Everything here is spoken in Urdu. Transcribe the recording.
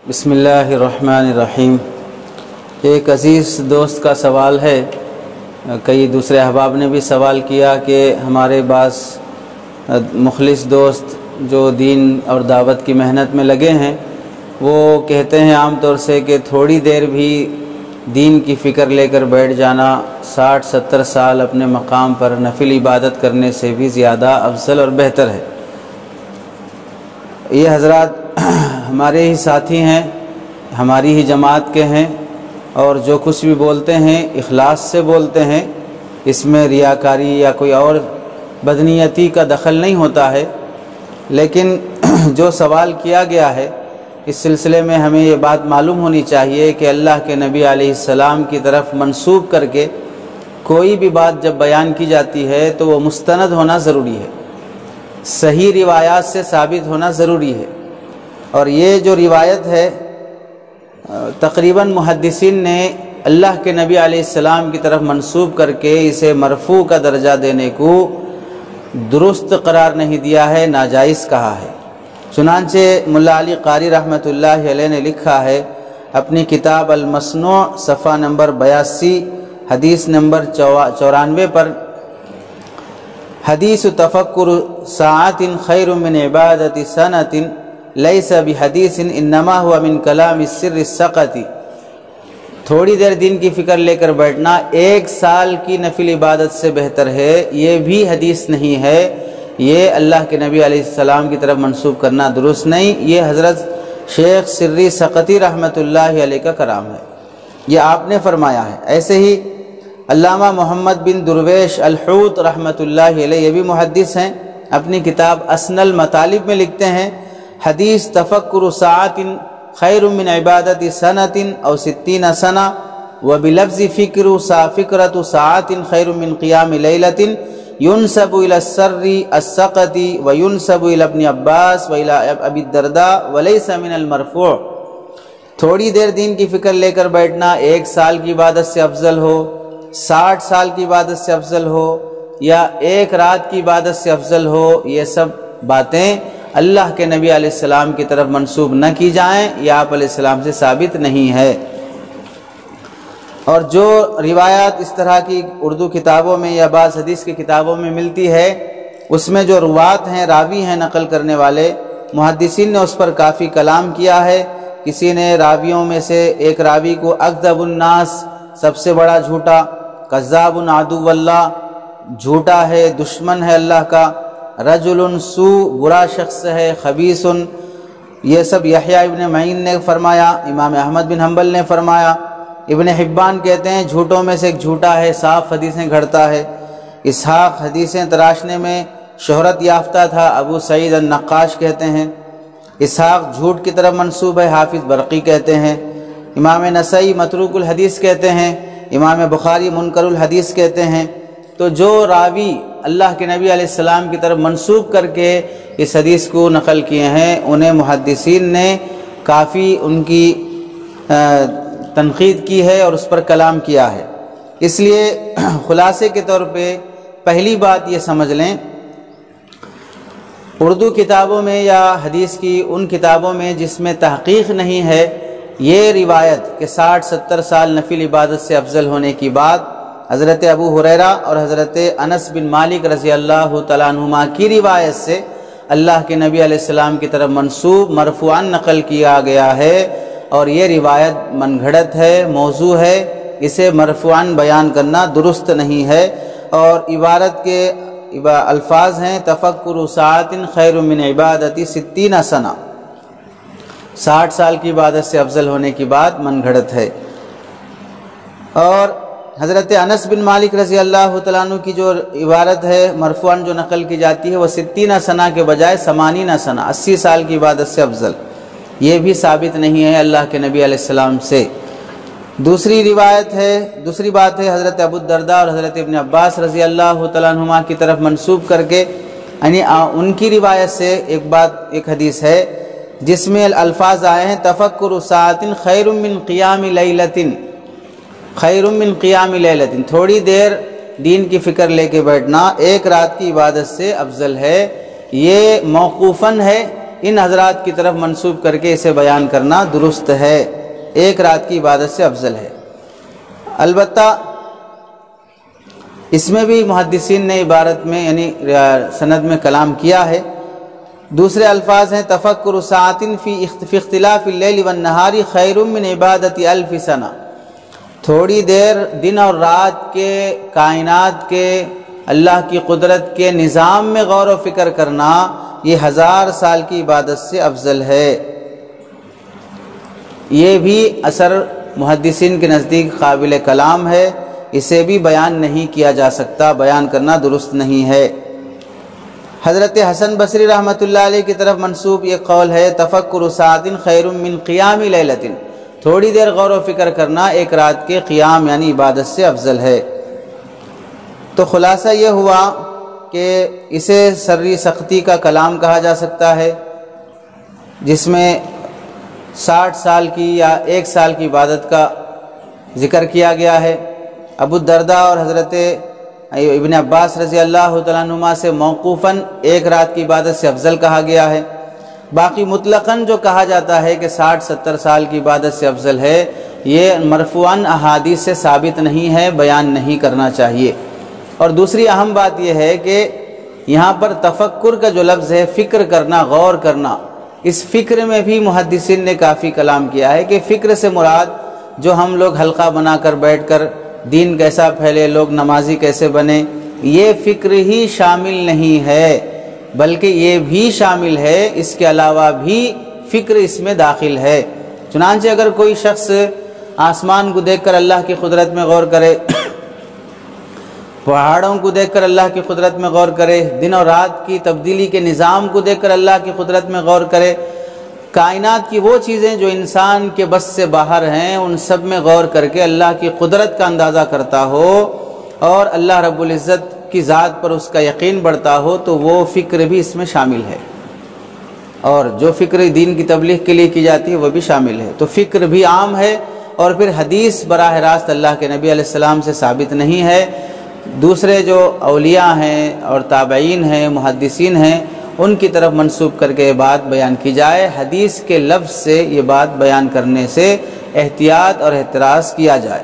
بسم اللہ الرحمن الرحیم۔ ایک عزیز دوست کا سوال ہے، کئی دوسرے احباب نے بھی سوال کیا کہ ہمارے بعض مخلص دوست جو دین اور دعوت کی محنت میں لگے ہیں وہ کہتے ہیں عام طور سے کہ تھوڑی دیر بھی دین کی فکر لے کر بیٹھ جانا 60-70 سال اپنے مقام پر نفل عبادت کرنے سے بھی زیادہ افضل اور بہتر ہے۔ یہ حضرات ہمارے ہی ساتھی ہیں، ہماری ہی جماعت کے ہیں، اور جو کچھ بھی بولتے ہیں اخلاص سے بولتے ہیں، اس میں ریاکاری یا کوئی اور بدنیتی کا دخل نہیں ہوتا ہے۔ لیکن جو سوال کیا گیا ہے اس سلسلے میں ہمیں یہ بات معلوم ہونی چاہیے کہ اللہ کے نبی علیہ السلام کی طرف منسوب کر کے کوئی بھی بات جب بیان کی جاتی ہے تو وہ مستند ہونا ضروری ہے، صحیح روایات سے ثابت ہونا ضروری ہے۔ اور یہ جو روایت ہے تقریباً محدثین نے اللہ کے نبی علیہ السلام کی طرف منسوب کر کے اسے مرفوع کا درجہ دینے کو درست قرار نہیں دیا ہے، ناجائز کہا ہے۔ چنانچہ ملا علی قاری رحمۃ اللہ علیہ نے لکھا ہے اپنی کتاب المصنوع صفحہ نمبر 82 حدیث نمبر 94 پر، حدیث تفکر ساعت خیر من عبادت سنۃ لیس بحدیث انما هو من کلام السر السقط۔ تھوڑی دیر دین کی فکر لے کر بیٹھنا 1 سال کی نفل عبادت سے بہتر ہے، یہ بھی حدیث نہیں ہے، یہ اللہ کے نبی علیہ السلام کی طرف منسوب کرنا درست نہیں۔ یہ حضرت شیخ سری سقطی رحمۃ اللہ علیہ کا کلام ہے، یہ آپ نے فرمایا ہے۔ ایسے ہی علامہ محمد بن درویش الحوت رحمۃ اللہ علیہ، یہ بھی محدث ہیں، اپنی کتاب اسن المطالب میں لکھتے ہیں حدیث تفکر ساعت خیر من عبادت سنۃ او 60 سنہ وبلفظ فکرۃ ساعت خیر من قیام لیلۃ ينسب الى السر السقط وينسب الى ابن عباس والى ابی الدرداء وليس من المرفوع۔ تھوڑی دیر دین کی فکر لے کر بیٹھنا 1 سال کی عبادت سے افضل ہو، 60 سال کی عبادت سے افضل ہو، یا 1 رات کی عبادت سے افضل ہو، یہ سب باتیں اللہ کے نبی علیہ السلام کی طرف منسوب نہ کی جائیں، یہ آپ علیہ السلام سے ثابت نہیں ہے۔ اور جو روایات اس طرح کی اردو کتابوں میں یا بعض حدیث کی کتابوں میں ملتی ہے، اس میں جو روات ہیں، راوی ہیں نقل کرنے والے، محدثین نے اس پر کافی کلام کیا ہے۔ کسی نے راویوں میں سے ایک راوی کو اکذب الناس، سب سے بڑا جھوٹا، کذاب عدو اللہ، جھوٹا ہے، دشمن ہے اللہ کا، رجل سوء، برا شخص ہے، خبیث، یہ سب یحییٰ ابن معین نے فرمایا، امام احمد بن حنبل نے فرمایا۔ ابن حبان کہتے ہیں جھوٹوں میں سے ایک جھوٹا ہے، صاف حدیثیں گھڑتا ہے۔ اسحاق حدیثیں تراشنے میں شہرت یافتہ تھا، ابو سعید النقاش کہتے ہیں۔ اسحاق جھوٹ کی طرف منسوب ہے، حافظ برقی کہتے ہیں۔ امام نسائی متروک الحدیث کہتے ہیں، امام بخاری منکر الحدیث کہتے ہیں۔ تو جو راوی اللہ کے نبی علیہ السلام کی طرف منسوب کر کے اس حدیث کو نقل کیے ہیں، انہیں محدثین نے کافی ان کی تنقید کی ہے اور اس پر کلام کیا ہے۔ اس لیے خلاصے کے طور پہ پہلی بات یہ سمجھ لیں، اردو کتابوں میں یا حدیث کی ان کتابوں میں جس میں تحقیق نہیں ہے، یہ روایت کہ 60-70 سال نفل عبادت سے افضل ہونے کی بات حضرت ابو ہریرہ اور حضرت انس بن مالک رضی اللہ تعالیٰ عنہما کی روایت سے اللہ کے نبی علیہ السلام کی طرف منسوب مرفوعاً نقل کیا گیا ہے، اور یہ روایت من گھڑت ہے، موضوع ہے، اسے مرفوعاً بیان کرنا درست نہیں ہے۔ اور عبارت کے الفاظ ہیں تفکر ساعت خیر من عبادت 60 سنہ، 60 سال کی عبادت سے افضل ہونے کی بات من گھڑت ہے۔ اور حضرت انس بن مالک رضی اللہ تعالیٰ عنہ کی جو عبارت ہے مرفوعاً جو نقل کی جاتی ہے وہ 60 سنہ کے بجائے 80 سنہ، 80 سال کی عبادت سے افضل، یہ بھی ثابت نہیں ہے اللہ کے نبی علیہ السلام سے۔ دوسری بات ہے حضرت ابو الدرداء اور حضرت ابن عباس رضی اللہ تعالیٰ عنہما کی طرف منسوب کر کے، یعنی ان کی روایت سے ایک حدیث ہے جس میں الفاظ آئے ہیں تفکر ساعت خیر من قیام لیلۃ، خیر من قیام لیلۃ، تھوڑی دیر دین کی فکر لے کے بیٹھنا 1 رات کی عبادت سے افضل ہے۔ یہ موقوفاً ہے، ان حضرات کی طرف منسوب کر کے اسے بیان کرنا درست ہے، ایک رات کی عبادت سے افضل ہے۔ البتہ اس میں بھی محدثین نے عبارت میں یعنی سند میں کلام کیا ہے۔ دوسرے الفاظ ہیں تفکر ساعت فی اختلاف اللیل والنہار خیر من عبادت الف سنہ، تھوڑی دیر دن اور رات کے کائنات کے اللہ کی قدرت کے نظام میں غور و فکر کرنا یہ 1000 سال کی عبادت سے افضل ہے۔ یہ بھی اثر محدثین کے نزدیک قابل کلام ہے، اسے بھی بیان نہیں کیا جا سکتا، بیان کرنا درست نہیں ہے۔ حضرت حسن بصری رحمۃ اللہ علیہ کی طرف منسوب یہ قول ہے تفکر ساعت خیر من قیام لیلۃ، تھوڑی دیر غور و فکر کرنا ایک رات کے قیام یعنی عبادت سے افضل ہے۔ تو خلاصہ یہ ہوا کہ اسے سری سختی کا کلام کہا جا سکتا ہے، جس میں 60 سال کی یا 1 سال کی عبادت کا ذکر کیا گیا ہے۔ ابو الدرداء اور حضرت ابن عباس رضی اللہ تعالیٰ عنہما سے موقوفاً 1 رات کی عبادت سے افضل کہا گیا ہے۔ باقی مطلقاً جو کہا جاتا ہے کہ 60-70 سال کی عبادت سے افضل ہے، یہ مرفوعاً احادیث سے ثابت نہیں ہے، بیان نہیں کرنا چاہیے۔ اور دوسری اہم بات یہ ہے کہ یہاں پر تفکر کا جو لفظ ہے، فکر کرنا، غور کرنا، اس فکر میں بھی محدثین نے کافی کلام کیا ہے کہ فکر سے مراد جو ہم لوگ حلقہ بنا کر بیٹھ کر دین کیسا پھیلے، لوگ نمازی کیسے بنے، یہ فکر ہی شامل نہیں ہے، بلکہ یہ بھی شامل ہے، اس کے علاوہ بھی فکر اس میں داخل ہے۔ چنانچہ اگر کوئی شخص آسمان کو دیکھ کر اللہ کی قدرت میں غور کرے، پہاڑوں کو دیکھ کر اللہ کی قدرت میں غور کرے، دن اور رات کی تبدیلی کے نظام کو دیکھ کر اللہ کی قدرت میں غور کرے، کائنات کی وہ چیزیں جو انسان کے بس سے باہر ہیں ان سب میں غور کر کے اللہ کی قدرت کا اندازہ کرتا ہو اور اللہ رب العزت کی ذات پر اس کا یقین بڑھتا ہو، تو وہ فکر بھی اس میں شامل ہے، اور جو فکر دین کی تبلیغ کے لیے کی جاتی ہے وہ بھی شامل ہے۔ تو فکر بھی عام ہے، اور پھر حدیث براہ راست اللہ کے نبی علیہ السلام سے ثابت نہیں ہے، دوسرے جو اولیاء ہیں اور تابعین ہیں، محدثین ہیں، ان کی طرف منسوب کر کے یہ بات بیان کی جائے، حدیث کے لفظ سے یہ بات بیان کرنے سے احتیاط اور احتراز کیا جائے۔